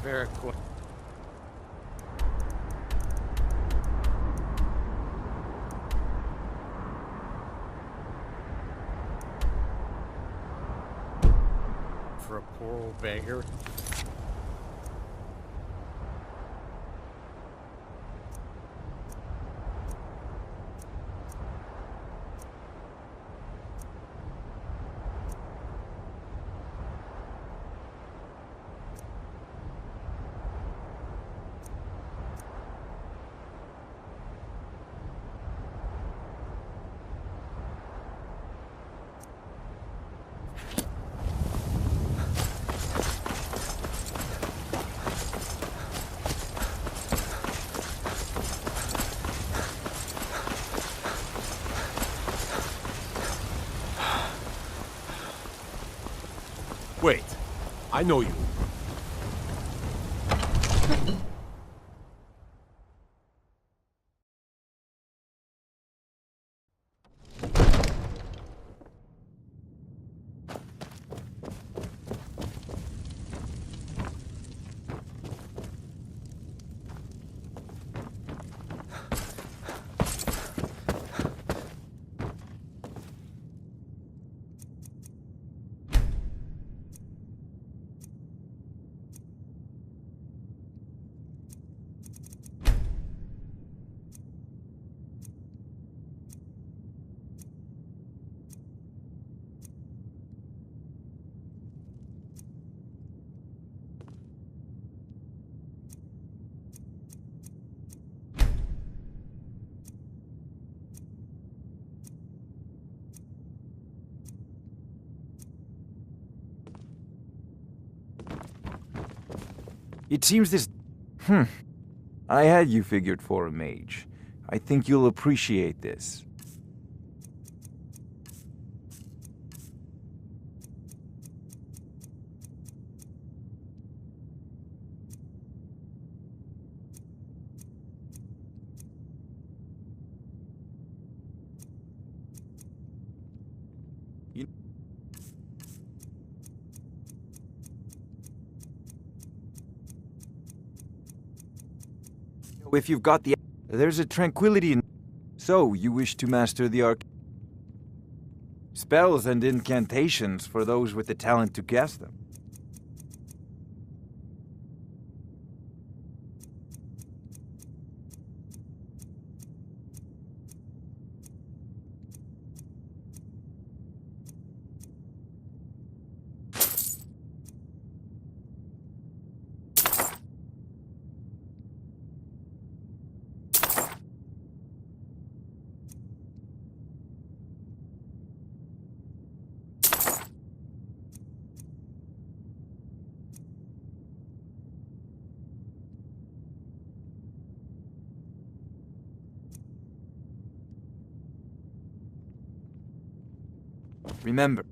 very quick. For a poor old beggar. Wait, I know you. It seems this... I had you figured for a mage. I think you'll appreciate this. If you've got the... There's a tranquility in... So, you wish to master the arc... Spells and incantations for those with the talent to cast them. Remember.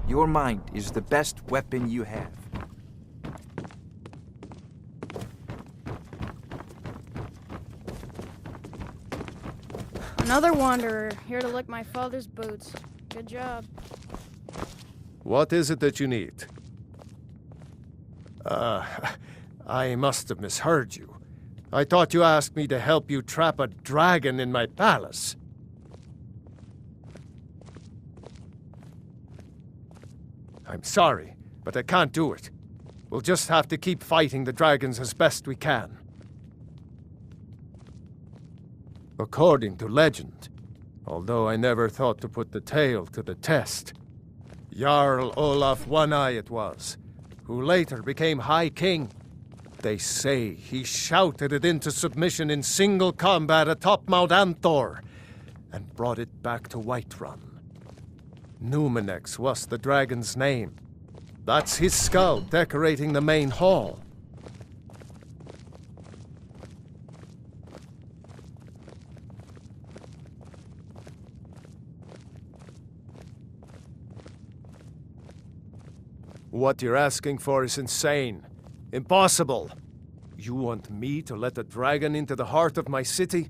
Your mind is the best weapon you have. Another wanderer, here to lick my father's boots. Good job. What is it that you need? I must have misheard you. I thought you asked me to help you trap a dragon in my palace. I'm sorry, but I can't do it. We'll just have to keep fighting the dragons as best we can. According to legend, although I never thought to put the tale to the test, Jarl Olaf One-Eye it was, who later became High King. They say he shouted it into submission in single combat atop Mount Anthor, and brought it back to Whiterun. Numenex was the dragon's name. That's his skull decorating the main hall. What you're asking for is insane. Impossible. You want me to let a dragon into the heart of my city,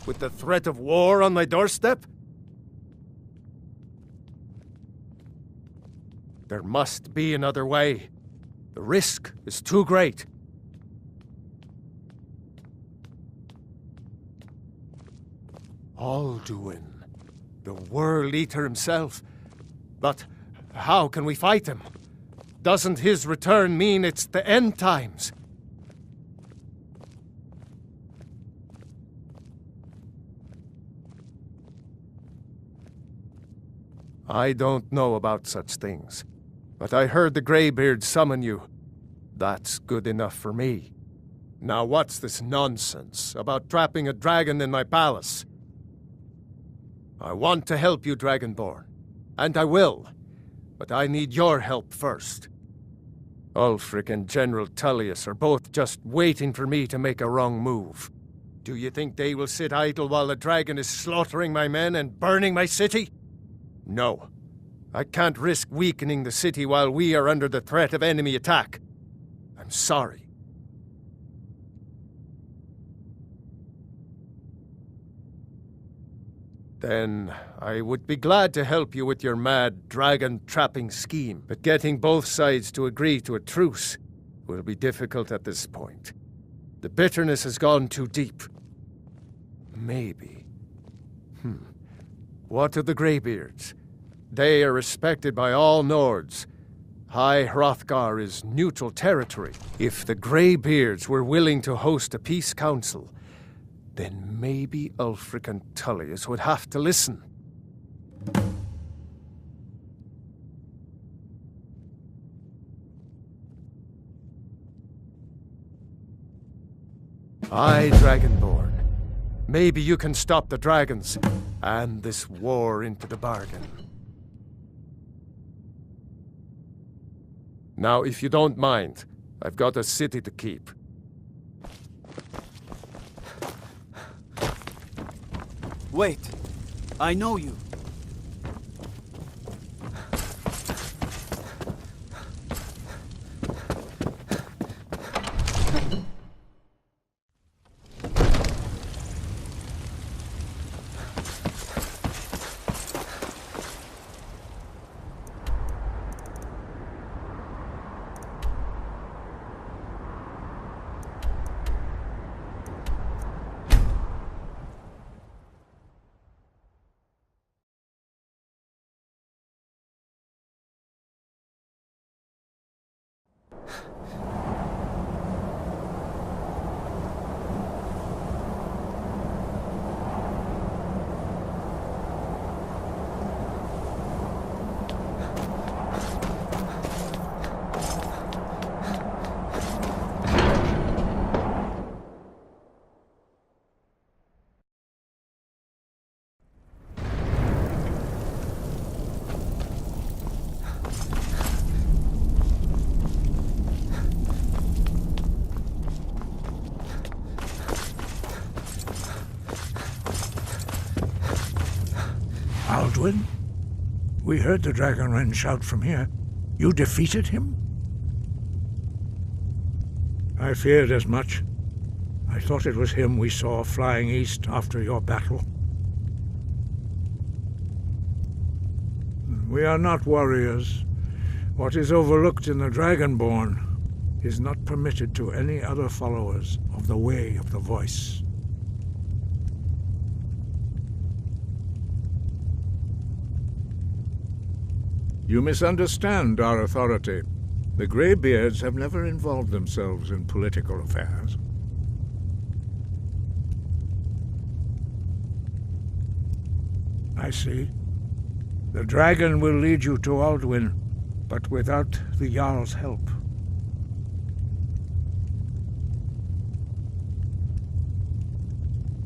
with the threat of war on my doorstep? There must be another way. The risk is too great. Alduin, the World Eater himself. But how can we fight him? Doesn't his return mean it's the end times? I don't know about such things, but I heard the Greybeard summon you. That's good enough for me. Now what's this nonsense about trapping a dragon in my palace? I want to help you, Dragonborn, and I will, but I need your help first. Ulfric and General Tullius are both just waiting for me to make a wrong move. Do you think they will sit idle while the dragon is slaughtering my men and burning my city? No. I can't risk weakening the city while we are under the threat of enemy attack. I'm sorry. Then I would be glad to help you with your mad dragon-trapping scheme, but getting both sides to agree to a truce will be difficult at this point. The bitterness has gone too deep. Maybe. What of the Greybeards? They are respected by all Nords. High Hrothgar is neutral territory. If the Greybeards were willing to host a peace council, then maybe Ulfric and Tullius would have to listen. Aye, Dragonborn. Maybe you can stop the dragons, and this war into the bargain. Now, if you don't mind, I've got a city to keep. Wait, I know you. Alduin? We heard the Dragonren shout from here. You defeated him? I feared as much. I thought it was him we saw flying east after your battle. We are not warriors. What is overlooked in the Dragonborn is not permitted to any other followers of the Way of the Voice. You misunderstand our authority. The Greybeards have never involved themselves in political affairs. I see. The dragon will lead you to Alduin, but without the Jarl's help.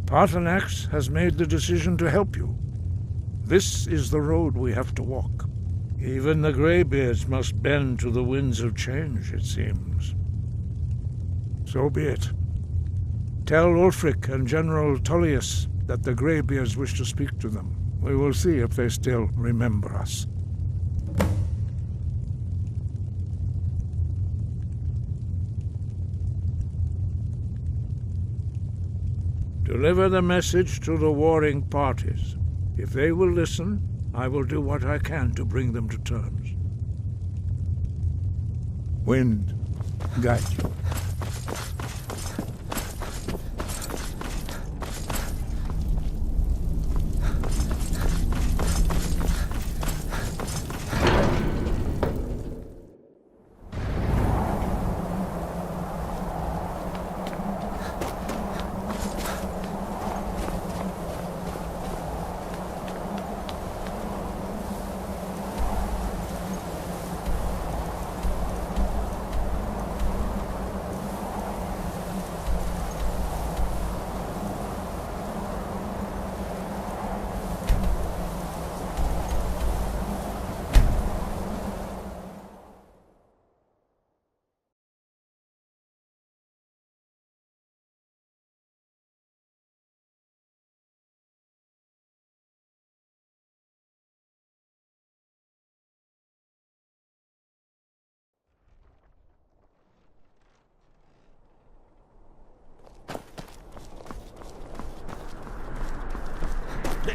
Paarthurnax has made the decision to help you. This is the road we have to walk. Even the Greybeards must bend to the winds of change, it seems. So be it. Tell Ulfric and General Tullius that the Greybeards wish to speak to them. We will see if they still remember us. Deliver the message to the warring parties. If they will listen, I will do what I can to bring them to terms. Wind, guide you.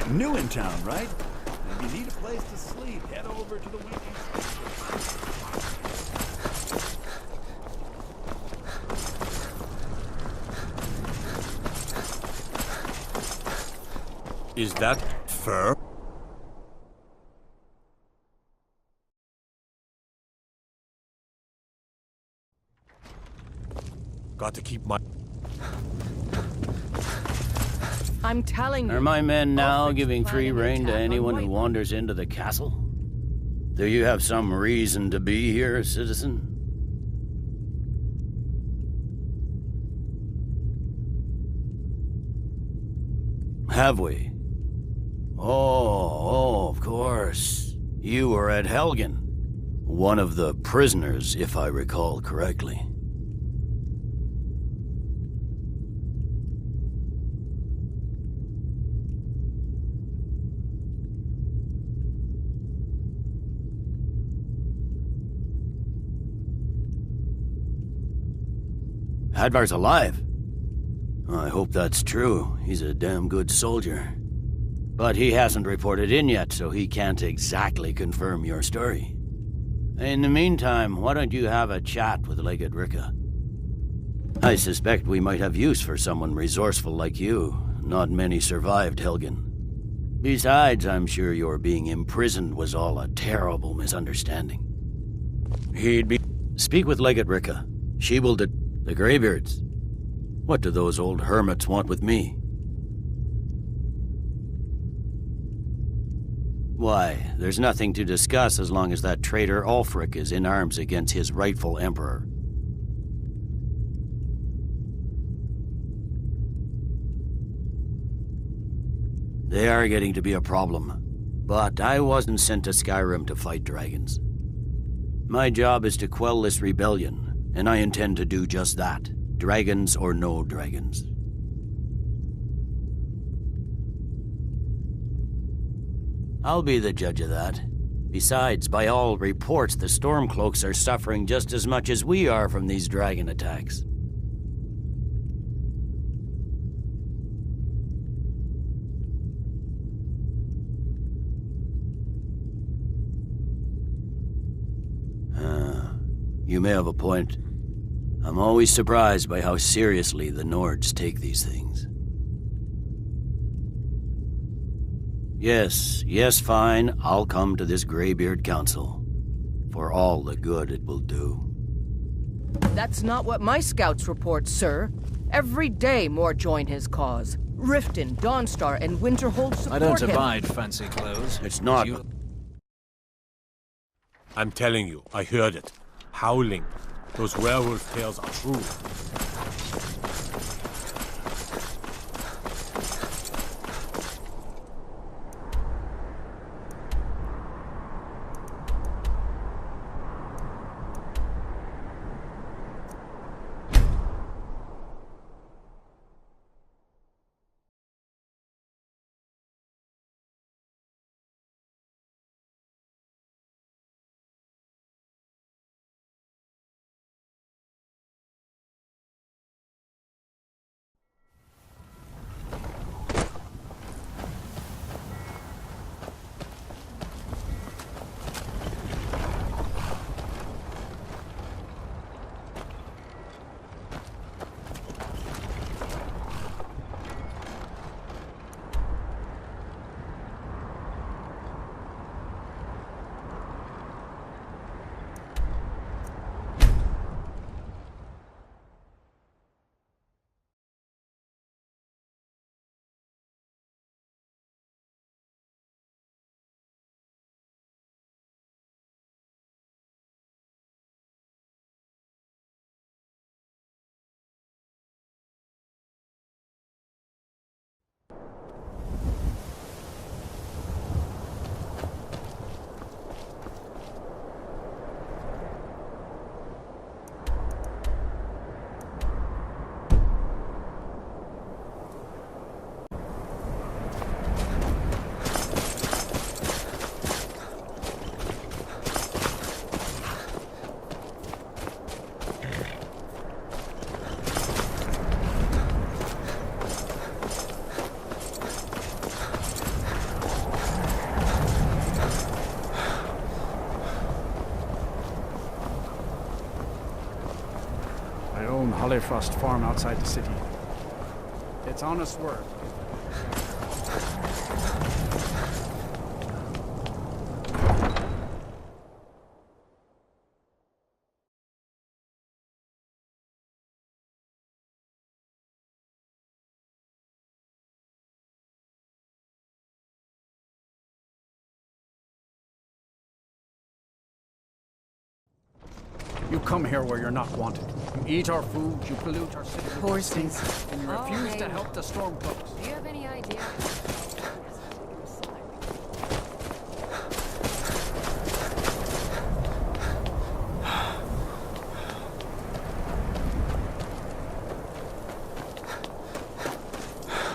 New in town, right? If you need a place to sleep, head over to the Windy. Is that fur? Got to keep my... I'm telling you. Are my men now Ulfric's giving free planning an rein to attack on anyone who White- wanders into the castle? Do you have some reason to be here, citizen? Have we? Oh, of course. You were at Helgen. One of the prisoners, if I recall correctly. Hadvar's alive. I hope that's true. He's a damn good soldier. But he hasn't reported in yet, so he can't exactly confirm your story. In the meantime, why don't you have a chat with Legate Ricka? I suspect we might have use for someone resourceful like you. Not many survived Helgen. Besides, I'm sure your being imprisoned was all a terrible misunderstanding. He'd be... Speak with Legate Ricka. She will The Greybeards. What do those old hermits want with me? Why, there's nothing to discuss as long as that traitor Ulfric is in arms against his rightful emperor. They are getting to be a problem. But I wasn't sent to Skyrim to fight dragons. My job is to quell this rebellion, and I intend to do just that. Dragons or no dragons. I'll be the judge of that. Besides, by all reports, the Stormcloaks are suffering just as much as we are from these dragon attacks. You may have a point. I'm always surprised by how seriously the Nords take these things. Yes, fine. I'll come to this Greybeard Council. For all the good it will do. That's not what my scouts report, sir. Every day more join his cause. Riften, Dawnstar, and Winterhold support I don't him. abide fancy clothes. It's not... I'm telling you, I heard it. Howling. Those werewolf tales are true. own Hollifrost farm outside the city. It's honest work. You come here where you're not wanted. You eat our food, you pollute our city with Horses. stink, and you refuse to help the Stormcloaks. Do you have any idea?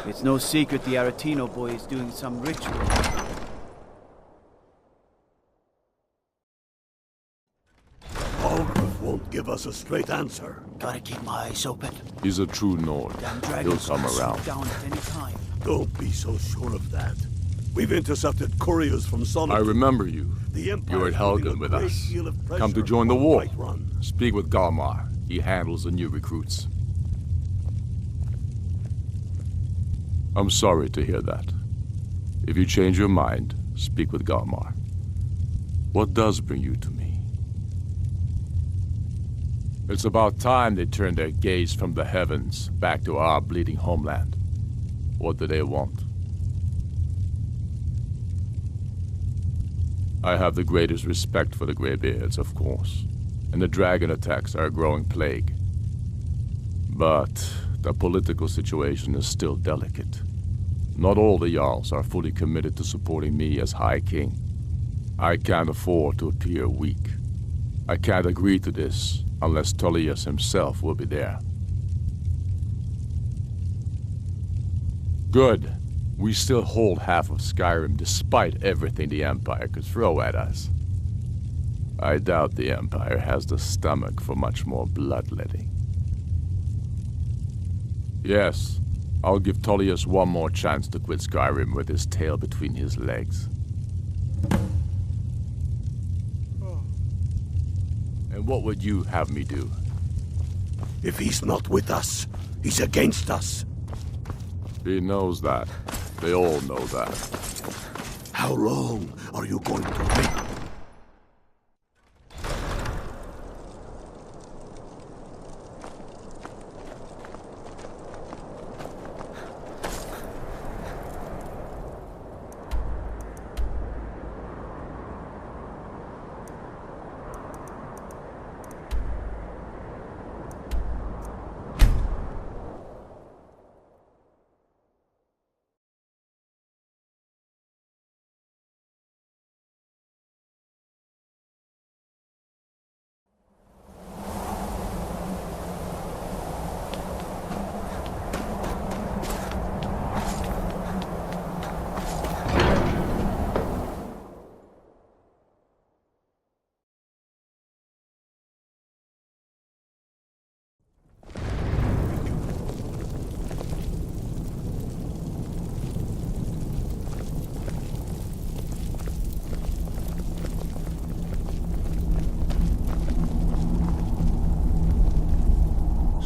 It's no secret the Aretino boy is doing some ritual. Algrove won't give us a straight answer. Gotta keep my eyes open. He's a true Nord. Damn He'll dragons come can swoop around. down at any time. Don't be so sure of that. We've intercepted couriers from Sonnet. I remember you. The Empire You were at Helgen with us. Come to join the war. Speak with Galmar. He handles the new recruits. I'm sorry to hear that. If you change your mind, speak with Galmar. What does bring you to me? It's about time they turned their gaze from the heavens back to our bleeding homeland. What do they want? I have the greatest respect for the Greybeards, of course, and the dragon attacks are a growing plague. But the political situation is still delicate. Not all the Jarls are fully committed to supporting me as High King. I can't afford to appear weak. I can't agree to this unless Tullius himself will be there. Good. We still hold half of Skyrim despite everything the Empire could throw at us. I doubt the Empire has the stomach for much more bloodletting. Yes, I'll give Tullius one more chance to quit Skyrim with his tail between his legs. And what would you have me do? If he's not with us, he's against us. He knows that. They all know that. How long are you going to wait?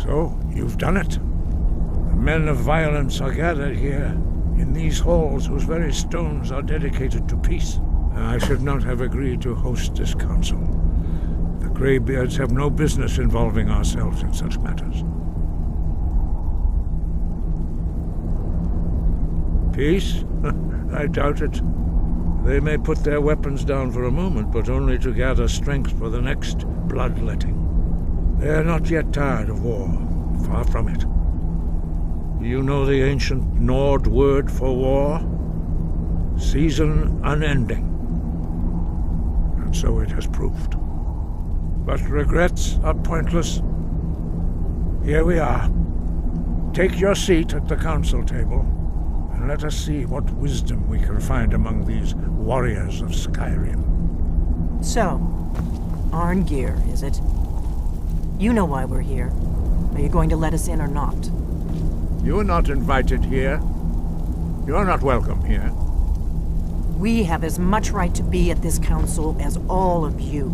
So, you've done it. The men of violence are gathered here, in these halls whose very stones are dedicated to peace. I should not have agreed to host this council. The Greybeards have no business involving ourselves in such matters. Peace? I doubt it. They may put their weapons down for a moment, but only to gather strength for the next bloodletting. They are not yet tired of war, far from it. You know the ancient Nord word for war? Season unending. And so it has proved. But regrets are pointless. Here we are. Take your seat at the council table, and let us see what wisdom we can find among these warriors of Skyrim. So, Arngeir, is it? You know why we're here. Are you going to let us in or not? You are not invited here. You are not welcome here. We have as much right to be at this council as all of you.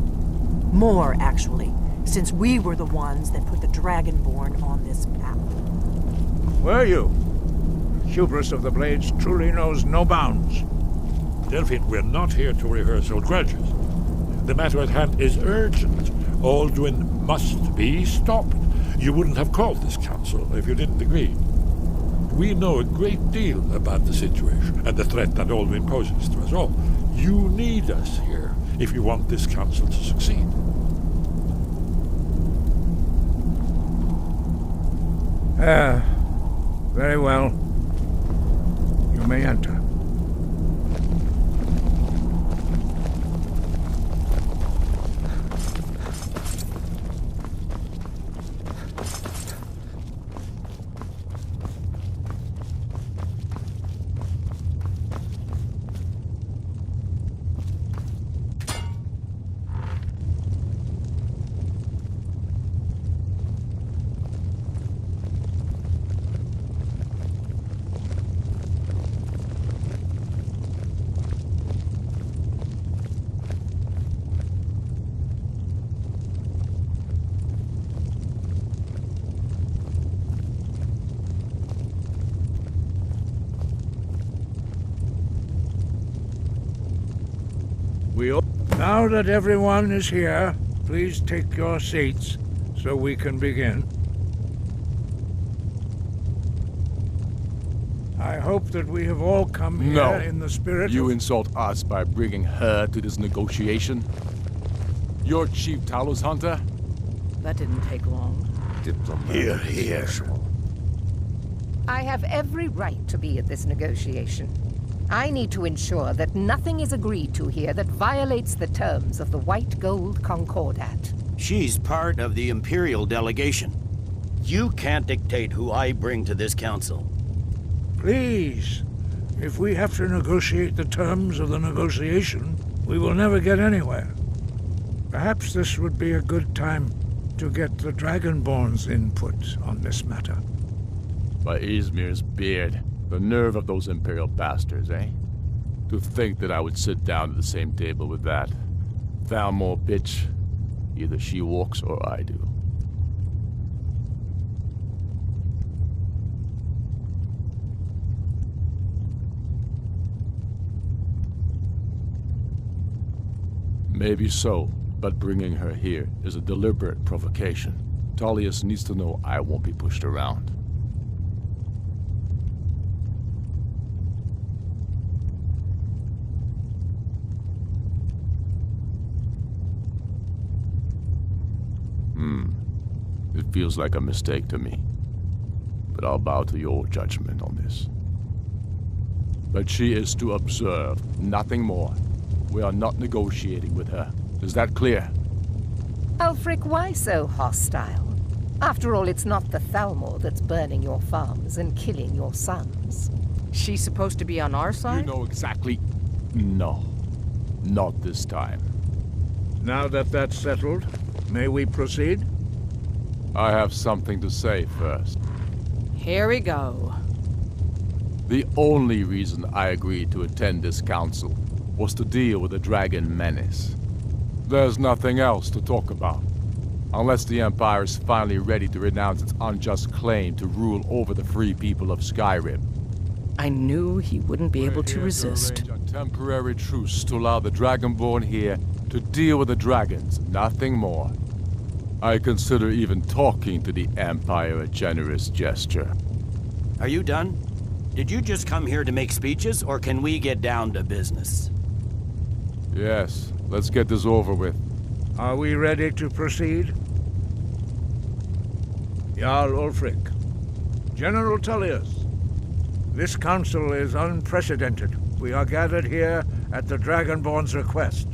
More, actually. since we were the ones that put the Dragonborn on this map. Were you? Hubris of the Blades truly knows no bounds. Delphine, we're not here to rehearse old grudges. The matter at hand is urgent. Alduin must be stopped. You wouldn't have called this council if you didn't agree. We know a great deal about the situation and the threat that Alduin poses to us all. You need us here if you want this council to succeed. Very well. You may enter. Now that everyone is here, please take your seats so we can begin. I hope that we have all come here in the spirit You insult us by bringing her to this negotiation? You're Chief Talos Hunter? That didn't take long. Here. I have every right to be at this negotiation. I need to ensure that nothing is agreed to here that violates the terms of the White Gold Concordat. She's part of the Imperial delegation. You can't dictate who I bring to this council. Please, if we have to negotiate the terms of the negotiation, we will never get anywhere. Perhaps this would be a good time to get the Dragonborn's input on this matter. By Izmir's beard. The nerve of those Imperial bastards, eh? To think that I would sit down at the same table with that Thalmor bitch. Either she walks or I do. Maybe so, but bringing her here is a deliberate provocation. Tullius needs to know I won't be pushed around. It feels like a mistake to me, but I'll bow to your judgment on this. But she is to observe, nothing more. We are not negotiating with her. Is that clear? Ulfric, why so hostile? After all, it's not the Thalmor that's burning your farms and killing your sons. She's supposed to be on our side? You know exactly... No. Not this time. Now that that's settled, may we proceed? I have something to say first. Here we go. The only reason I agreed to attend this council was to deal with the dragon menace. There's nothing else to talk about. Unless the Empire is finally ready to renounce its unjust claim to rule over the free people of Skyrim. I knew he wouldn't be able to resist. To arrange a temporary truce to allow the Dragonborn here to deal with the dragons, nothing more. I consider even talking to the Empire a generous gesture. Are you done? Did you just come here to make speeches, or can we get down to business? Yes, let's get this over with. Are we ready to proceed? Jarl Ulfric, General Tullius, this council is unprecedented. We are gathered here at the Dragonborn's request.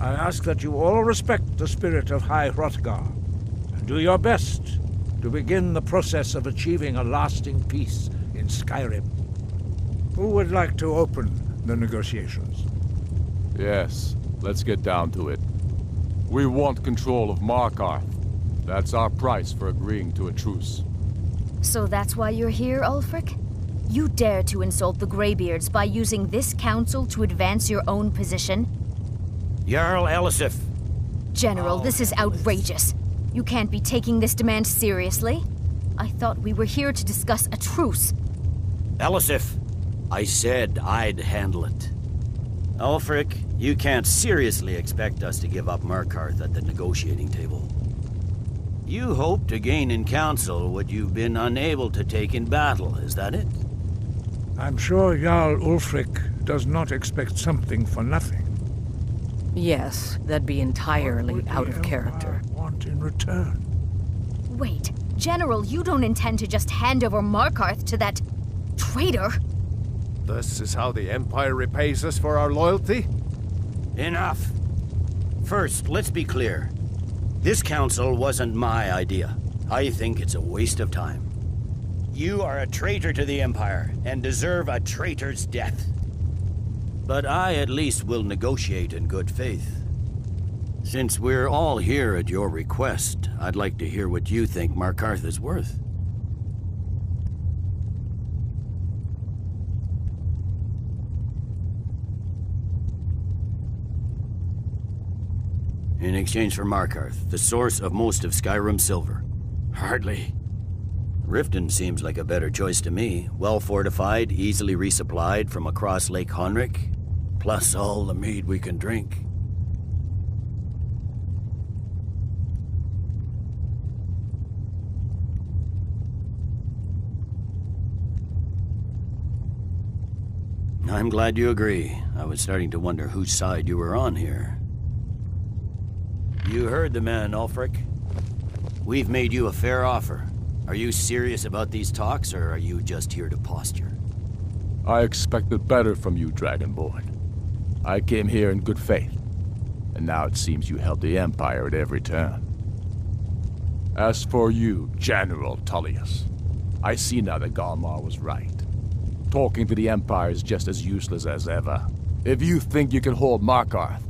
I ask that you all respect the spirit of High Hrothgar, and do your best to begin the process of achieving a lasting peace in Skyrim. Who would like to open the negotiations? Yes, let's get down to it. We want control of Markarth. That's our price for agreeing to a truce. So that's why you're here, Ulfric? You dare to insult the Greybeards by using this council to advance your own position? Jarl Elisif, General, this is outrageous. You can't be taking this demand seriously. I thought we were here to discuss a truce. Elisif, I said I'd handle it. Ulfric, you can't seriously expect us to give up Markarth at the negotiating table. You hope to gain in council what you've been unable to take in battle, is that it? I'm sure Jarl Ulfric does not expect something for nothing. Yes, that'd be entirely out of character. Want in return? Wait, General, you don't intend to just hand over Markarth to that traitor? This is how the Empire repays us for our loyalty? Enough. First, let's be clear. This council wasn't my idea. I think it's a waste of time. You are a traitor to the Empire, and deserve a traitor's death. But I at least will negotiate in good faith. Since we're all here at your request, I'd like to hear what you think Markarth is worth. In exchange for Markarth, the source of most of Skyrim's silver. Hardly. Riften seems like a better choice to me. Well fortified, easily resupplied from across Lake Honric, plus all the mead we can drink. I'm glad you agree. I was starting to wonder whose side you were on here. You heard the man, Ulfric. We've made you a fair offer. Are you serious about these talks, or are you just here to posture? I expected better from you, Dragonborn. I came here in good faith, and now it seems you help the Empire at every turn. As for you, General Tullius, I see now that Galmar was right. Talking to the Empire is just as useless as ever. If you think you can hold Markarth,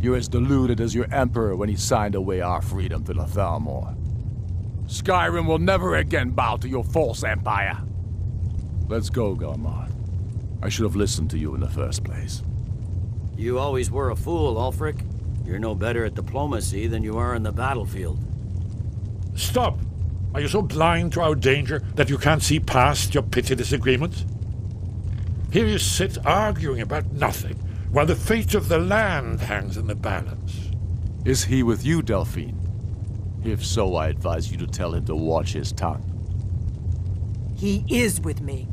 you're as deluded as your Emperor when he signed away our freedom to the Thalmor. Skyrim will never again bow to your false empire. Let's go, Galmar. I should have listened to you in the first place. You always were a fool, Ulfric. You're no better at diplomacy than you are in the battlefield. Stop! Are you so blind to our danger that you can't see past your petty disagreements? Here you sit arguing about nothing, while the fate of the land hangs in the balance. Is he with you, Delphine? If so, I advise you to tell him to watch his tongue. He is with me.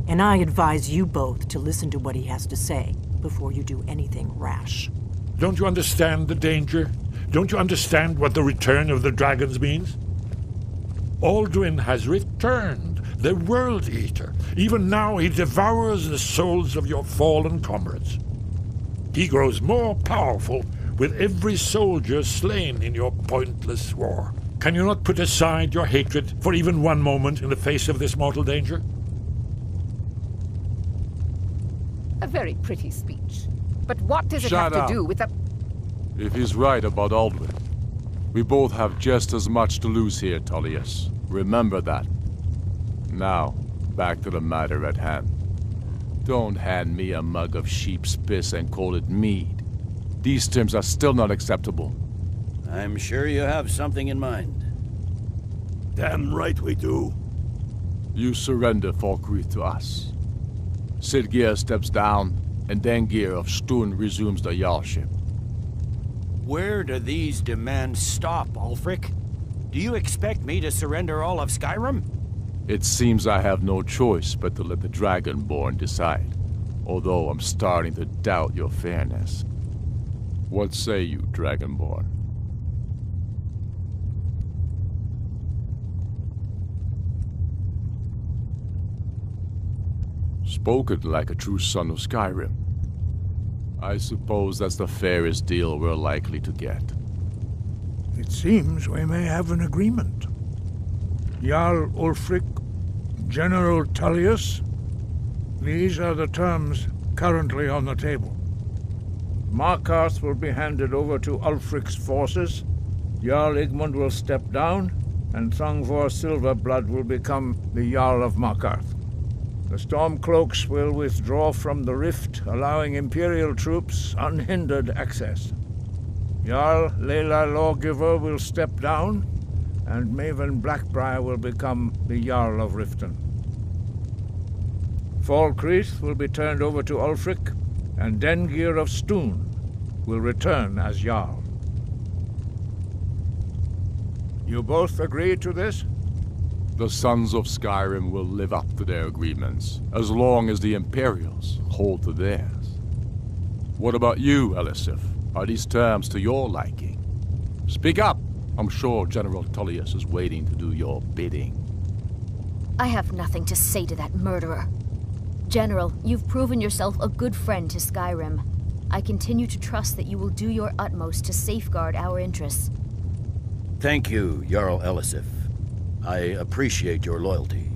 And I advise you both to listen to what he has to say before you do anything rash. Don't you understand the danger? Don't you understand what the return of the dragons means? Alduin has returned, the World Eater. Even now he devours the souls of your fallen comrades. He grows more powerful with every soldier slain in your pointless war. Can you not put aside your hatred for even one moment in the face of this mortal danger? A very pretty speech. But what does it Shut have up. to do with the... If he's right about Alduin, we both have just as much to lose here, Tullius. Remember that. Now, back to the matter at hand. Don't hand me a mug of sheep's piss and call it mead. These terms are still not acceptable. I'm sure you have something in mind. Damn right we do. You surrender Falkreath to us. Sidgeir steps down, and Dengir of Stun resumes the Jarlship. Where do these demands stop, Ulfric? Do you expect me to surrender all of Skyrim? It seems I have no choice but to let the Dragonborn decide, although I'm starting to doubt your fairness. What say you, Dragonborn? Spoken like a true son of Skyrim. I suppose that's the fairest deal we're likely to get. It seems we may have an agreement. Jarl Ulfric, General Tullius, these are the terms currently on the table. Markarth will be handed over to Ulfric's forces, Jarl Igmund will step down, and Thongvor Silverblood will become the Jarl of Markarth. The Stormcloaks will withdraw from the rift, allowing Imperial troops unhindered access. Jarl Layla Lawgiver will step down, and Maven Blackbriar will become the Jarl of Riften. Falkreath will be turned over to Ulfric, and Dengir of Stoon will return as Jarl. You both agree to this? The Sons of Skyrim will live up to their agreements, as long as the Imperials hold to theirs. What about you, Elisif? Are these terms to your liking? Speak up! I'm sure General Tullius is waiting to do your bidding. I have nothing to say to that murderer. General, you've proven yourself a good friend to Skyrim. I continue to trust that you will do your utmost to safeguard our interests. Thank you, Jarl Elisif. I appreciate your loyalty.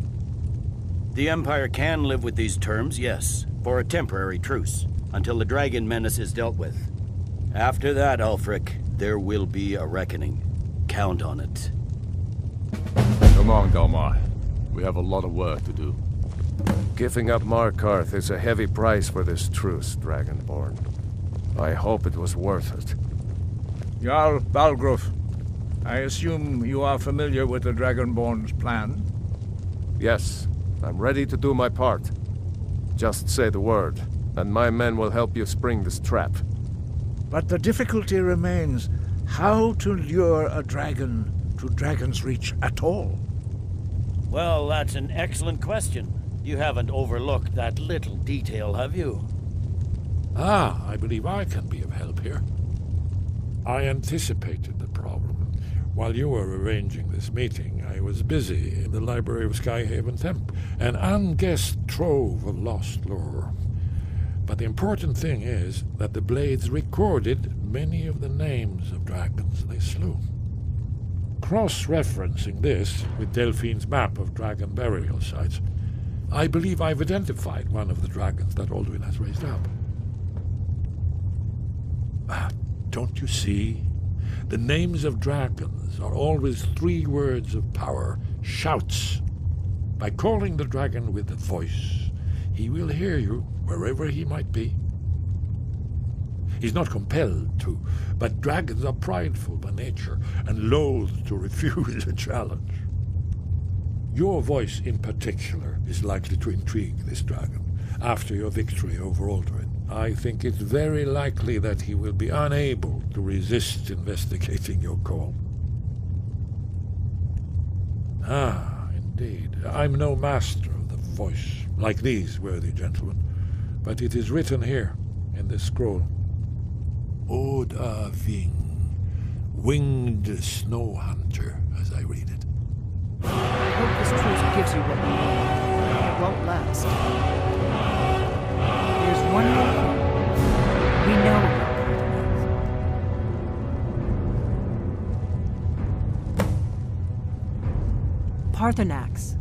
The Empire can live with these terms, yes, for a temporary truce, until the dragon menace is dealt with. After that, Ulfric, there will be a reckoning. Count on it. Come on, Dalmar. We have a lot of work to do. Giving up Markarth is a heavy price for this truce, Dragonborn. I hope it was worth it. Jarl Balgruuf, I assume you are familiar with the Dragonborn's plan? Yes, I'm ready to do my part. Just say the word, and my men will help you spring this trap. But the difficulty remains how to lure a dragon to Dragon's Reach at all. Well, that's an excellent question. You haven't overlooked that little detail, have you? Ah, I believe I can be of help here. I anticipated the problem. While you were arranging this meeting, I was busy in the library of Skyhaven Temp, an unguessed trove of lost lore. But the important thing is that the Blades recorded many of the names of dragons they slew. Cross-referencing this with Delphine's map of dragon burial sites, I believe I've identified one of the dragons that Alduin has raised up. Don't you see? The names of dragons are always 3 words of power, shouts. By calling the dragon with a voice, he will hear you wherever he might be. He's not compelled to, but dragons are prideful by nature and loath to refuse a challenge. Your voice in particular is likely to intrigue this dragon after your victory over Alduin. I think it's very likely that he will be unable to resist investigating your call. Ah, indeed. I'm no master of the voice, like these worthy gentlemen, but it is written here in this scroll. Oda Ving, winged snow hunter, as I read it. I hope this truce gives you what you need. It won't last. There's one more thing. We know about Parthenax.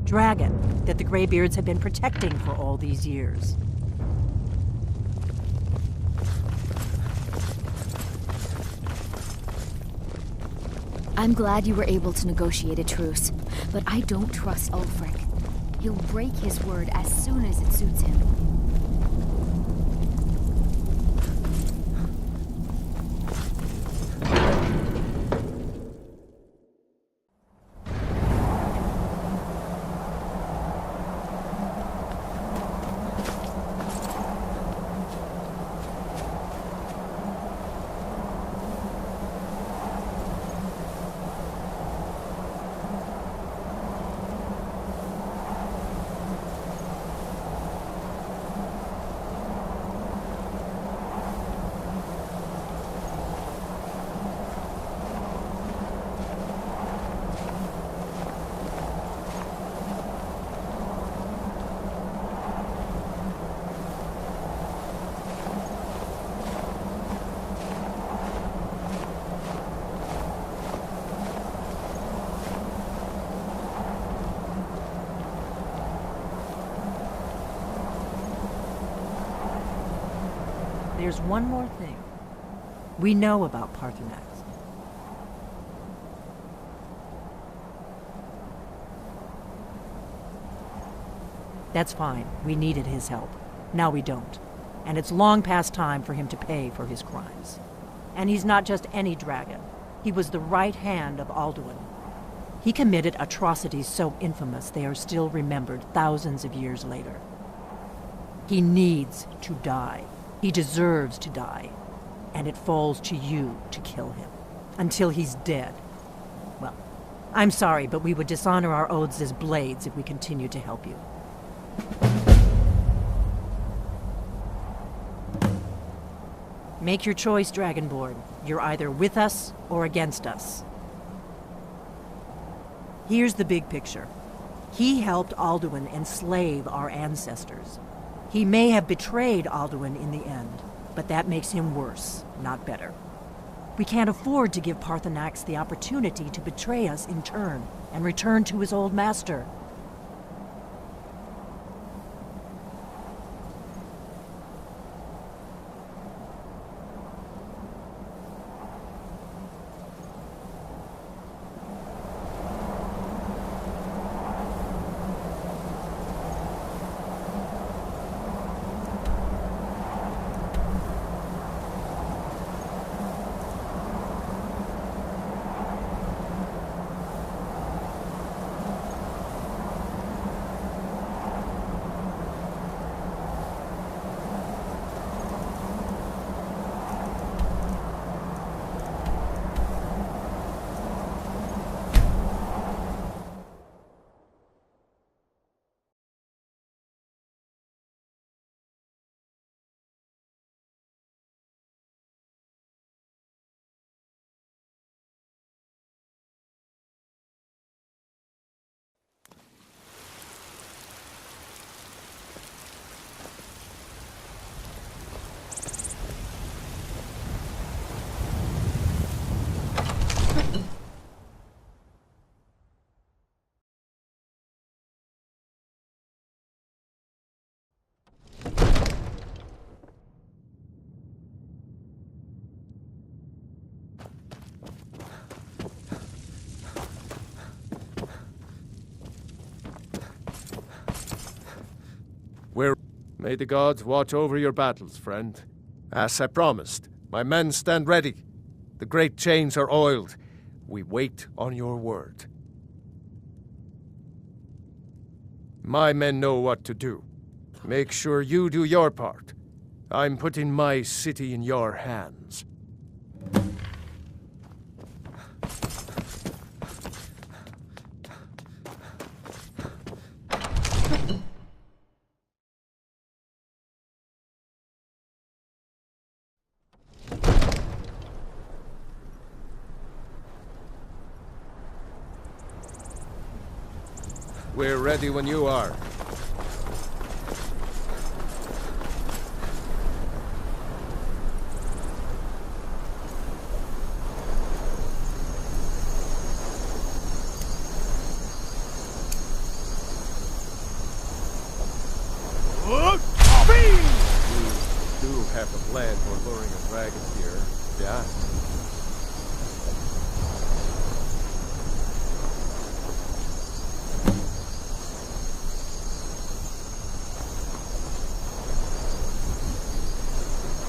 Dragon that the Greybeards have been protecting for all these years. I'm glad you were able to negotiate a truce, but I don't trust Ulfric. He'll break his word as soon as it suits him. There's one more thing. We know about Parthenax. That's fine. We needed his help. Now we don't. And it's long past time for him to pay for his crimes. And he's not just any dragon. He was the right hand of Alduin. He committed atrocities so infamous they are still remembered thousands of years later. He needs to die. He deserves to die. And it falls to you to kill him. Until he's dead. Well, I'm sorry, but we would dishonor our oaths as blades if we continued to help you. Make your choice, Dragonborn. You're either with us or against us. Here's the big picture. He helped Alduin enslave our ancestors. He may have betrayed Alduin in the end, but that makes him worse, not better. We can't afford to give Parthenax the opportunity to betray us in turn and return to his old master. May the gods watch over your battles, friend. As I promised, my men stand ready. The great chains are oiled. We wait on your word. My men know what to do. Make sure you do your part. I'm putting my city in your hands. We're ready when you are. You do have a plan for luring a dragon here, yeah?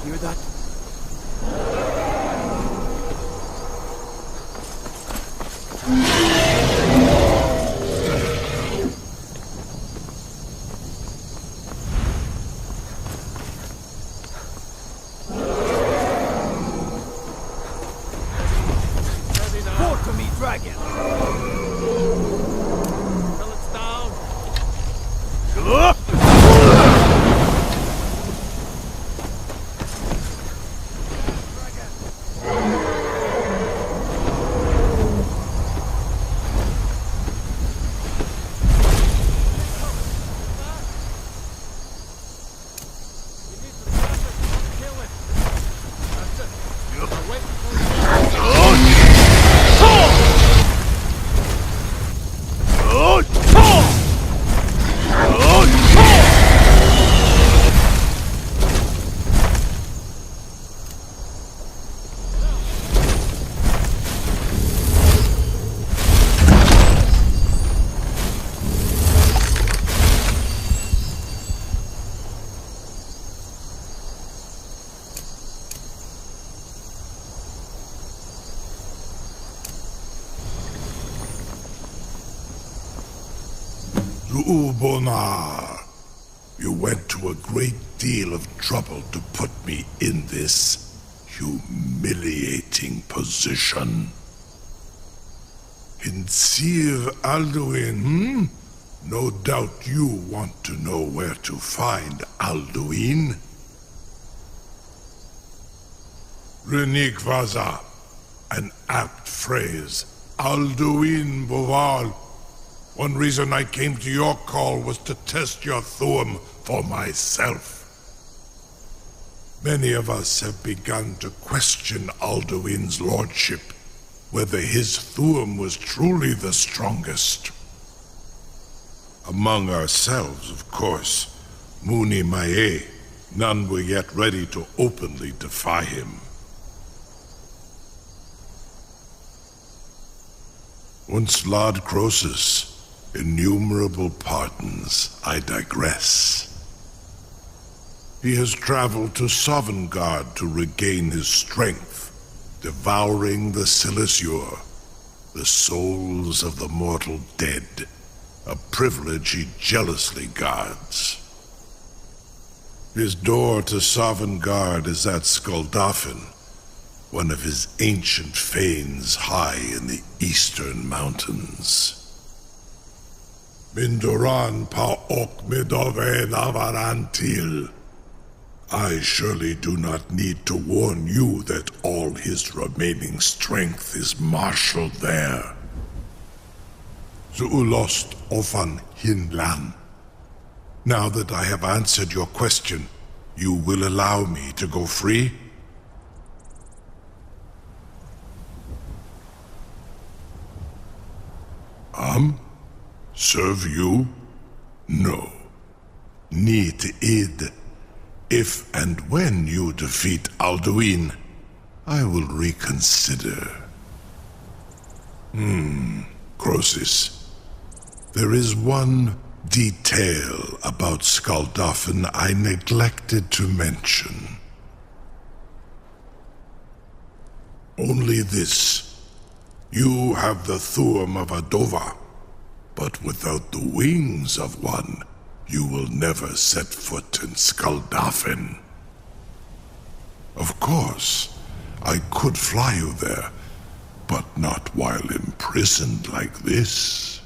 Hear that? Report to me, dragon! Till it's down. Zu'ubonar, you went to a great deal of trouble to put me in this humiliating position. In Sir Alduin, No doubt you want to know where to find Alduin. Renikvaza, an apt phrase. Alduin Boval. One reason I came to your call was to test your Thuum for myself. Many of us have begun to question Alduin's lordship, whether his Thuum was truly the strongest. Among ourselves, of course, Muni Mae, none were yet ready to openly defy him. Once Lord Croesus, innumerable pardons, I digress. He has traveled to Sovngarde to regain his strength, devouring the Silesure, the souls of the mortal dead, a privilege he jealously guards. His door to Sovngarde is at Skuldafn, one of his ancient fanes high in the eastern mountains. Mindoran Paok Midove Navarantil. I surely do not need to warn you that all his remaining strength is marshaled there. Zuulost Ofan Hinlan. Now that I have answered your question, you will allow me to go free? Serve you? No. Need id. If and when you defeat Alduin, I will reconsider. Croesus. There is one detail about Skuldafn I neglected to mention. Only this. You have the Thuum of Adova, but without the wings of one, you will never set foot in Skuldafn. Of course, I could fly you there, but not while imprisoned like this.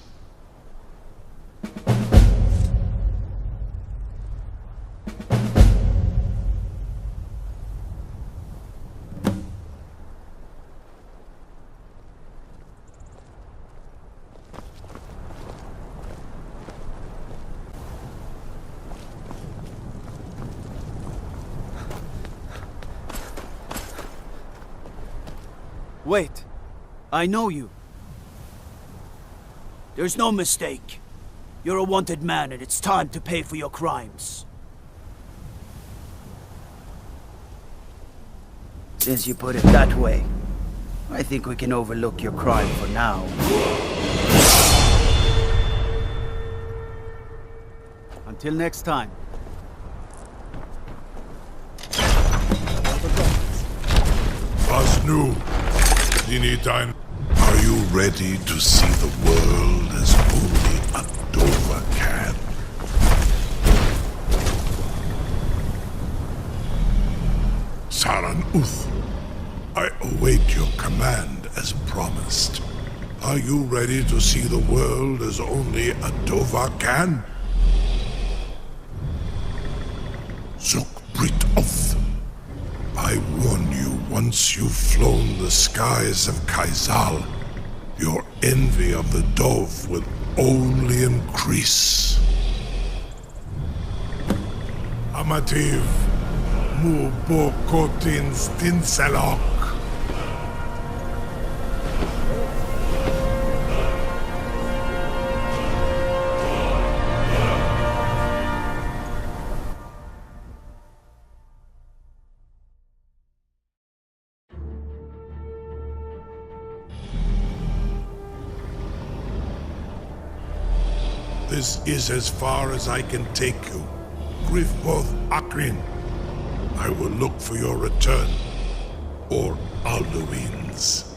Wait. I know you. There's no mistake. You're a wanted man, and it's time to pay for your crimes. Since you put it that way, I think we can overlook your crime for now. Until next time. Asnu, Dinidine, are you ready to see the world as only Adova can? Saran Uth, I await your command as promised. Are you ready to see the world as only Adova can? Zukbrit Oth, I warn you, once you've flown the skies of Kaizal, your envy of the Dove will only increase. Amativ, Mubokotin Stinselok. This is as far as I can take you. Grifboth Akrin. I will look for your return, or Alduin's.